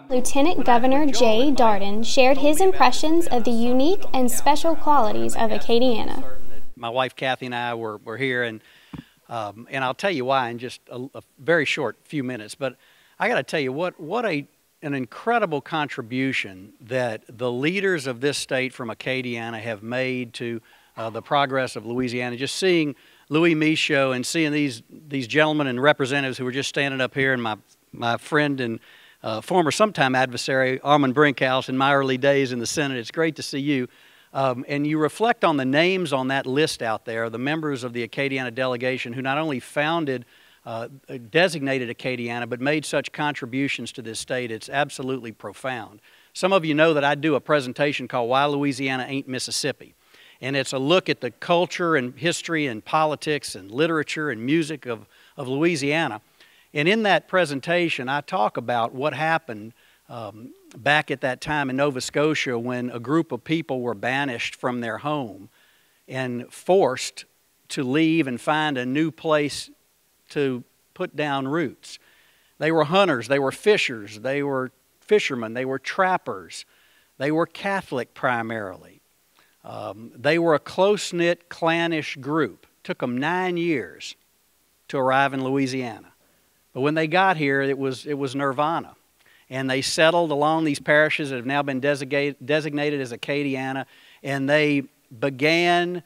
Lieutenant Governor J. Dardenne shared his impressions of the unique and special qualities of Acadiana. My wife Kathy and I were here, and I'll tell you why in just a very short few minutes. But I got to tell you what an incredible contribution that the leaders of this state from Acadiana have made to the progress of Louisiana. Just seeing Louis Michaud and seeing these gentlemen and representatives who were just standing up here, and my friend and former sometime adversary, Armand Brinkhouse, in my early days in the Senate. It's great to see you. And you reflect on the names on that list out there, the members of the Acadiana delegation who not only designated Acadiana, but made such contributions to this state. It's absolutely profound. Some of you know that I do a presentation called Why Louisiana Ain't Mississippi. And it's a look at the culture and history and politics and literature and music of Louisiana. And in that presentation, I talk about what happened back at that time in Nova Scotia when a group of people were banished from their home and forced to leave and find a new place to put down roots. They were hunters, they were fishers, they were fishermen, they were trappers, they were Catholic primarily. They were a close-knit, clannish group. It took them 9 years to arrive in Louisiana. But when they got here, it was nirvana. And they settled along these parishes that have now been designated as Acadiana, and they began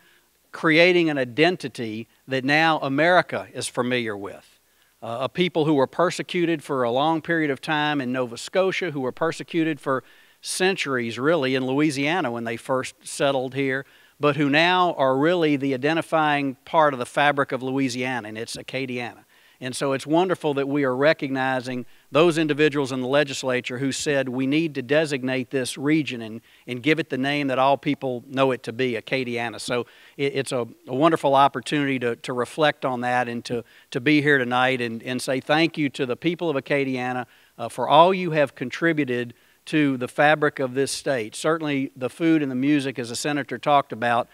creating an identity that now America is familiar with. A people who were persecuted for a long period of time in Nova Scotia, who were persecuted for centuries really in Louisiana when they first settled here, but who now are really the identifying part of the fabric of Louisiana, and it's Acadiana. And so it's wonderful that we are recognizing those individuals in the legislature who said we need to designate this region and give it the name that all people know it to be, Acadiana. So it's a wonderful opportunity to reflect on that and to be here tonight and say thank you to the people of Acadiana for all you have contributed to the fabric of this state. Certainly the food and the music, as the Senator talked about,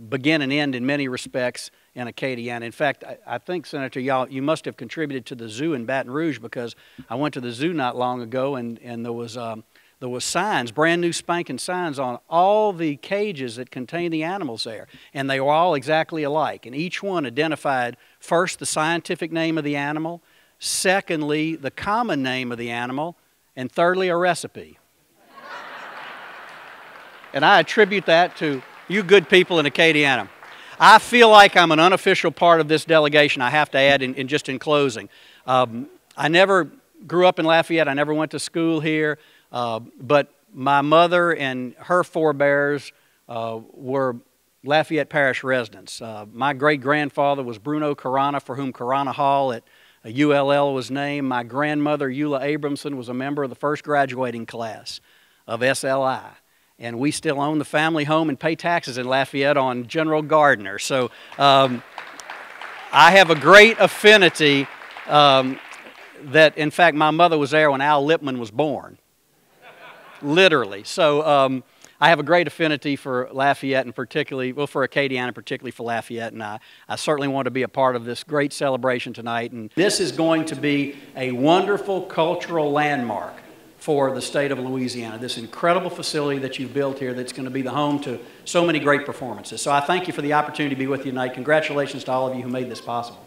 begin and end in many respects in Acadiana. In fact, I think, Senator, you must have contributed to the zoo in Baton Rouge, because I went to the zoo not long ago and there was signs, brand new spanking signs on all the cages that contain the animals there. And they were all exactly alike. And each one identified first the scientific name of the animal, secondly the common name of the animal, and thirdly a recipe. And I attribute that to you good people in Acadiana. I feel like I'm an unofficial part of this delegation, I have to add, just in closing. I never grew up in Lafayette. I never went to school here. But my mother and her forebears were Lafayette Parish residents. My great-grandfather was Bruno Carana, for whom Carana Hall at ULL was named. My grandmother, Eula Abramson, was a member of the first graduating class of SLI. And we still own the family home and pay taxes in Lafayette on General Gardner. So I have a great affinity that, in fact, my mother was there when Al Lipman was born, literally. So I have a great affinity for Lafayette and particularly, well, for Acadiana, particularly for Lafayette. And I certainly want to be a part of this great celebration tonight. And this is going to be a wonderful cultural landmark for the state of Louisiana, this incredible facility that you've built here that's going to be the home to so many great performances. So I thank you for the opportunity to be with you tonight. Congratulations to all of you who made this possible.